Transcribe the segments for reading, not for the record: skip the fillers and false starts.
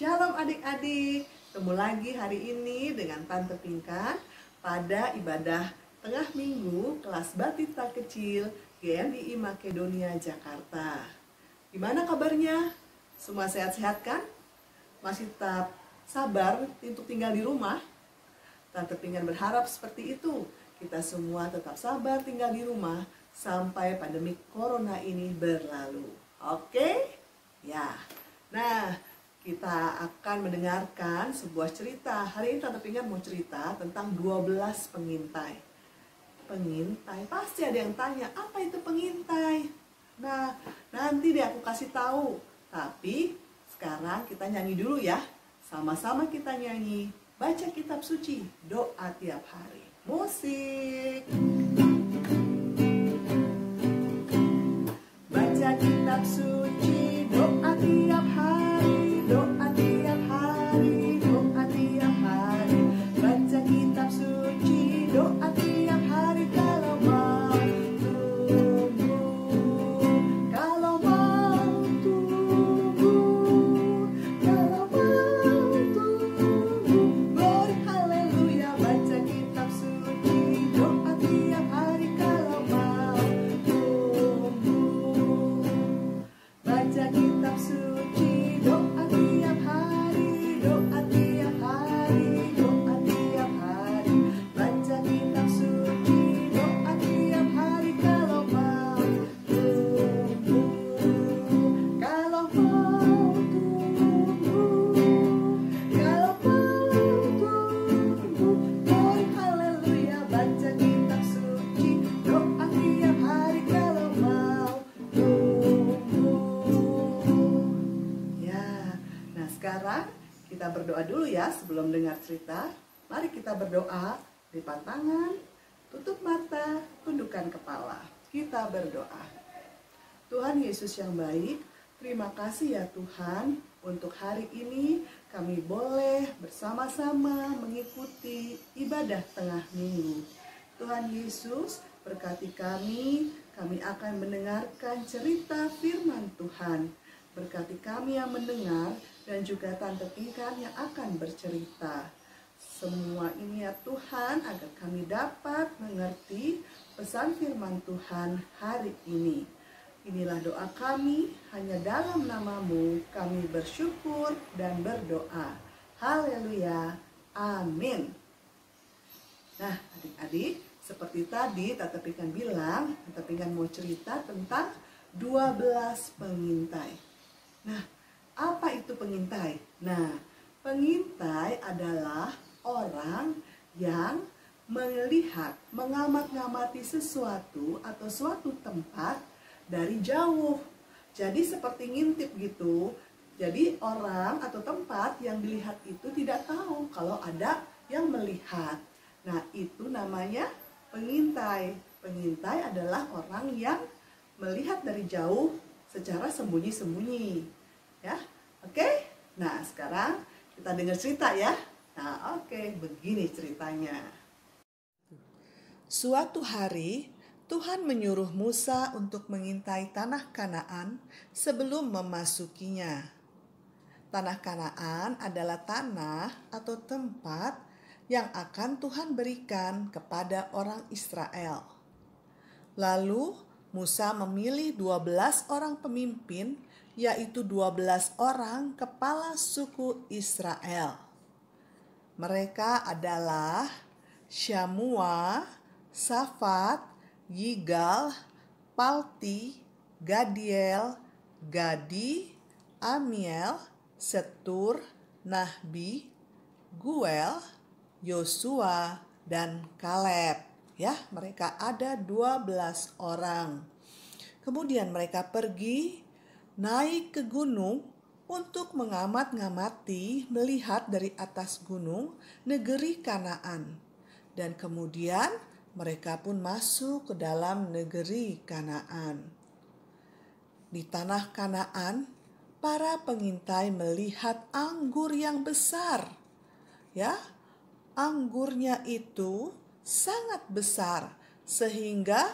Shalom adik-adik, ketemu lagi hari ini dengan Tante Pinkan pada ibadah tengah minggu kelas Batita Kecil GMI Makedonia Jakarta. Gimana kabarnya? Semua sehat-sehat kan? Masih tetap sabar untuk tinggal di rumah? Tante Pinkan berharap seperti itu. Kita semua tetap sabar tinggal di rumah sampai pandemi corona ini berlalu. Oke? Ya. Nah, kita akan mendengarkan sebuah cerita. Hari ini Tante Pinkan mau cerita tentang 12 pengintai. Pengintai, pasti ada yang tanya, apa itu pengintai? Nah, nanti deh aku kasih tahu. Tapi sekarang kita nyanyi dulu ya. Sama-sama kita nyanyi, baca kitab suci, doa tiap hari. Musik. Baca kitab suci, doa tiap hari, doa tiap hari, doa tiap hari. Baca kitab suci, doa tiap hari kalau mau tumbuh, kalau mau tumbuh, kalau mau tumbuh. Glory haleluya, baca kitab suci, doa tiap hari kalau mau tumbuh. Baca kitab suci, doa tiap hari, doa tiap hari, doa tiap hari. Baca kitab suci, doa tiap hari kalau mau tumbuh, kalau mau tumbuh, kalau mau tumbuh. Glory haleluya, baca kitab suci, doa tiap hari kalau mau tumbuh. Ya, nah sekarang kita berdoa dulu ya sebelum dengar cerita. Mari kita berdoa, lipat tangan, tutup mata, tundukkan kepala. Kita berdoa. Tuhan Yesus yang baik, terima kasih ya Tuhan untuk hari ini kami boleh bersama-sama mengikuti ibadah tengah minggu. Tuhan Yesus berkati kami akan mendengarkan cerita firman Tuhan. Berkati kami yang mendengar dan juga Tante Pinkan yang akan bercerita. Semua ini ya Tuhan agar kami dapat mengerti pesan firman Tuhan hari ini. Inilah doa kami, hanya dalam nama-Mu kami bersyukur dan berdoa. Haleluya. Amin. Nah, adik-adik, seperti tadi Tante Pinkan bilang, Tante Pinkan mau cerita tentang 12 pengintai. Nah, apa itu pengintai? Nah, pengintai adalah orang yang melihat, mengamat-ngamati sesuatu atau suatu tempat dari jauh. Jadi seperti ngintip gitu. Jadi orang atau tempat yang dilihat itu tidak tahu kalau ada yang melihat. Nah, itu namanya pengintai. Pengintai adalah orang yang melihat dari jauh secara sembunyi-sembunyi. Ya, oke? Nah, sekarang kita dengar cerita ya. Nah, oke, begini ceritanya. Suatu hari, Tuhan menyuruh Musa untuk mengintai tanah Kanaan sebelum memasukinya. Tanah Kanaan adalah tanah atau tempat yang akan Tuhan berikan kepada orang Israel. Lalu Musa memilih 12 orang pemimpin, yaitu 12 orang kepala suku Israel. Mereka adalah Syamua, Safat, Yigal, Palti, Gadiel, Gadi, Amiel, Setur, Nahbi, Guel, Yosua, dan Kaleb. Ya, mereka ada 12 orang. Kemudian mereka pergi naik ke gunung untuk mengamat-ngamati, melihat dari atas gunung negeri Kanaan. Dan kemudian mereka pun masuk ke dalam negeri Kanaan. Di tanah Kanaan, para pengintai melihat anggur yang besar. Ya, anggurnya itu sangat besar sehingga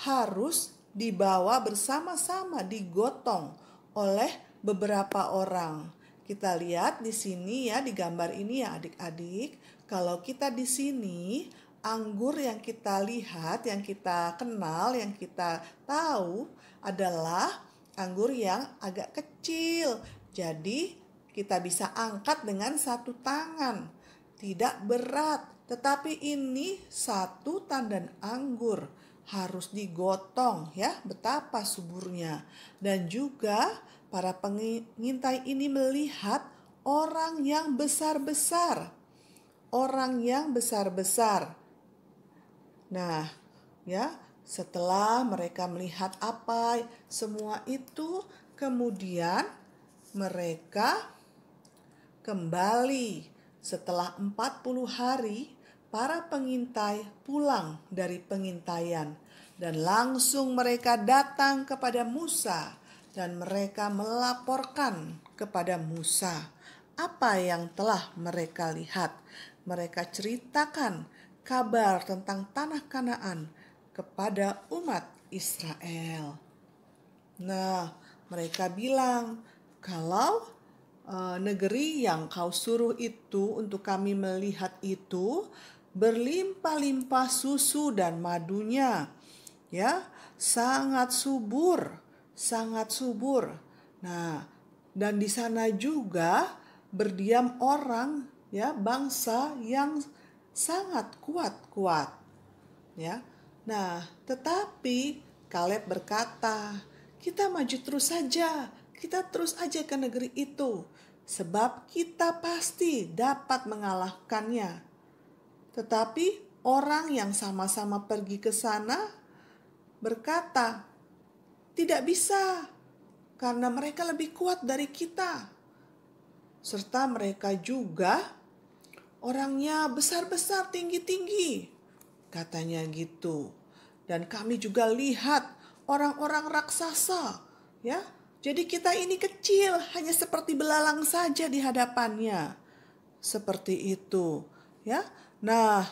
harus dibawa bersama-sama, digotong oleh beberapa orang. kita lihat di sini ya, di gambar ini ya adik-adik. Kalau kita di sini, anggur yang kita lihat, yang kita kenal, yang kita tahu adalah anggur yang agak kecil. Jadi kita bisa angkat dengan satu tangan. Tidak berat. Tetapi ini satu tandan anggur. Harus digotong ya, betapa suburnya. Dan juga para pengintai ini melihat orang yang besar-besar. Orang yang besar-besar. Nah, ya, setelah mereka melihat apa semua itu, kemudian mereka kembali. Setelah 40 hari, para pengintai pulang dari pengintaian. Dan langsung mereka datang kepada Musa. Dan mereka melaporkan kepada Musa apa yang telah mereka lihat. Mereka ceritakan kabar tentang tanah Kanaan kepada umat Israel. Nah, mereka bilang, kalau negeri yang kau suruh itu untuk kami melihat itu berlimpah-limpah susu dan madunya, ya, sangat subur, sangat subur. Nah, dan di sana juga berdiam orang, ya, bangsa yang sangat kuat-kuat, ya. Nah, tetapi Kaleb berkata, kita maju terus saja, kita terus aja ke negeri itu, sebab kita pasti dapat mengalahkannya. Tetapi orang yang sama-sama pergi ke sana berkata, tidak bisa, karena mereka lebih kuat dari kita. Serta mereka juga orangnya besar-besar, tinggi-tinggi, katanya gitu. Dan kami juga lihat orang-orang raksasa, ya. Jadi kita ini kecil, hanya seperti belalang saja di hadapannya. Seperti itu, ya. Nah,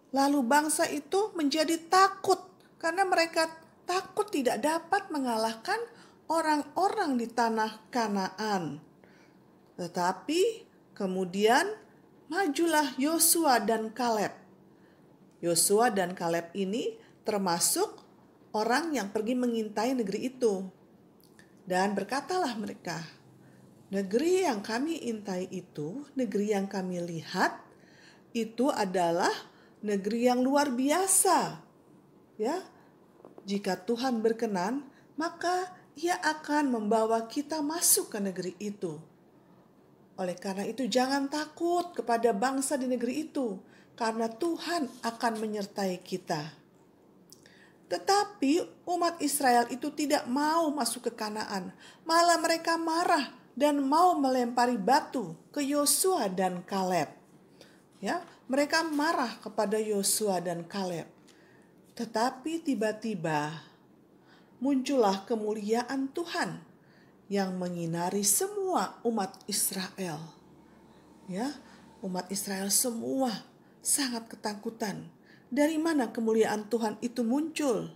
lalu bangsa itu menjadi takut karena mereka takut tidak dapat mengalahkan orang-orang di tanah Kanaan. Tetapi kemudian majulah Yosua dan Kaleb. Yosua dan Kaleb ini termasuk orang yang pergi mengintai negeri itu. Dan berkatalah mereka, negeri yang kami intai itu, negeri yang kami lihat, itu adalah negeri yang luar biasa. Ya, jika Tuhan berkenan, maka Ia akan membawa kita masuk ke negeri itu. Oleh karena itu jangan takut kepada bangsa di negeri itu, karena Tuhan akan menyertai kita. Tetapi umat Israel itu tidak mau masuk ke Kanaan. Malah mereka marah dan mau melempari batu ke Yosua dan Kaleb. Ya, mereka marah kepada Yosua dan Kaleb. Tetapi tiba-tiba muncullah kemuliaan Tuhan yang menyinari semua umat Israel. Ya, umat Israel semua sangat ketakutan. Dari mana kemuliaan Tuhan itu muncul?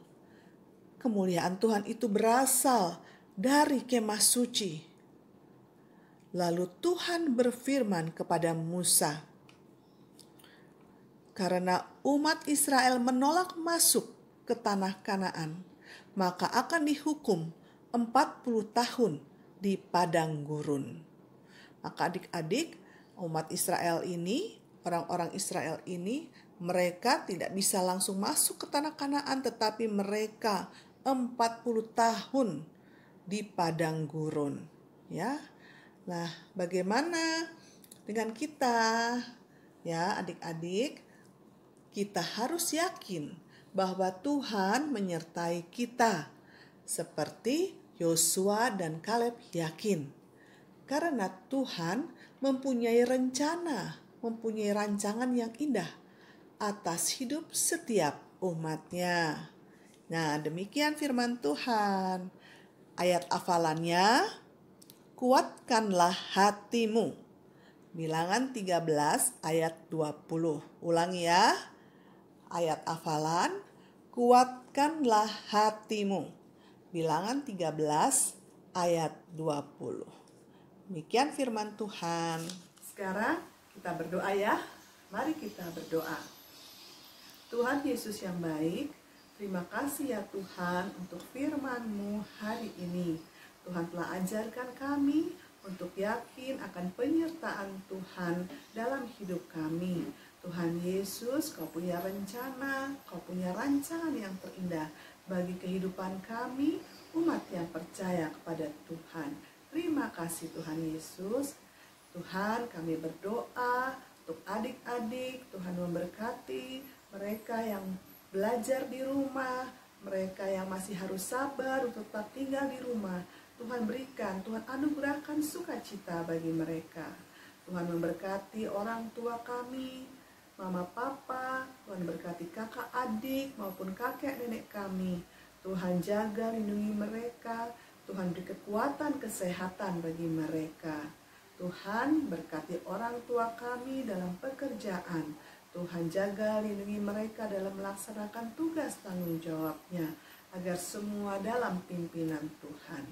Kemuliaan Tuhan itu berasal dari kemah suci. Lalu Tuhan berfirman kepada Musa, karena umat Israel menolak masuk ke tanah Kanaan, maka akan dihukum 40 tahun di padang gurun. Maka adik-adik, umat Israel ini, orang-orang Israel ini, mereka tidak bisa langsung masuk ke tanah Kanaan, tetapi mereka 40 tahun di padang gurun. Ya, nah bagaimana dengan kita? Ya adik-adik, kita harus yakin bahwa Tuhan menyertai kita. Seperti Yosua dan Kaleb yakin. Karena Tuhan mempunyai rencana, mempunyai rancangan yang indah atas hidup setiap umatnya. Nah, demikian firman Tuhan. Ayat hafalannya, kuatkanlah hatimu. Bilangan 13 ayat 20. Ulangi ya. Ayat hafalan, kuatkanlah hatimu. Bilangan 13 ayat 20. Demikian firman Tuhan. Sekarang kita berdoa ya. Mari kita berdoa. Tuhan Yesus yang baik, terima kasih ya Tuhan untuk firman-Mu hari ini. Tuhan telah ajarkan kami untuk yakin akan penyertaan Tuhan dalam hidup kami. Tuhan Yesus, Kau punya rencana, Kau punya rancangan yang terindah bagi kehidupan kami, umat yang percaya kepada Tuhan. Terima kasih Tuhan Yesus. Tuhan, kami berdoa untuk adik-adik, Tuhan memberkati mereka yang belajar di rumah, mereka yang masih harus sabar untuk tetap tinggal di rumah. Tuhan berikan, Tuhan anugerahkan sukacita bagi mereka. Tuhan memberkati orang tua kami, mama papa, Tuhan berkati kakak adik maupun kakek nenek kami. Tuhan jaga, lindungi mereka. Tuhan beri kekuatan kesehatan bagi mereka. Tuhan berkati orang tua kami dalam pekerjaan. Tuhan jaga, lindungi mereka dalam melaksanakan tugas tanggung jawabnya, agar semua dalam pimpinan Tuhan.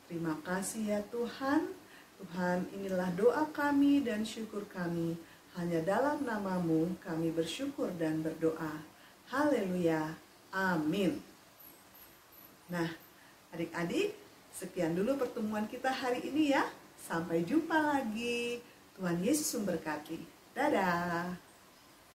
Terima kasih ya Tuhan. Tuhan, inilah doa kami dan syukur kami. Hanya dalam nama-Mu kami bersyukur dan berdoa. Haleluya. Amin. Nah, adik-adik, sekian dulu pertemuan kita hari ini ya. Sampai jumpa lagi. Tuhan Yesus memberkati. Dadah.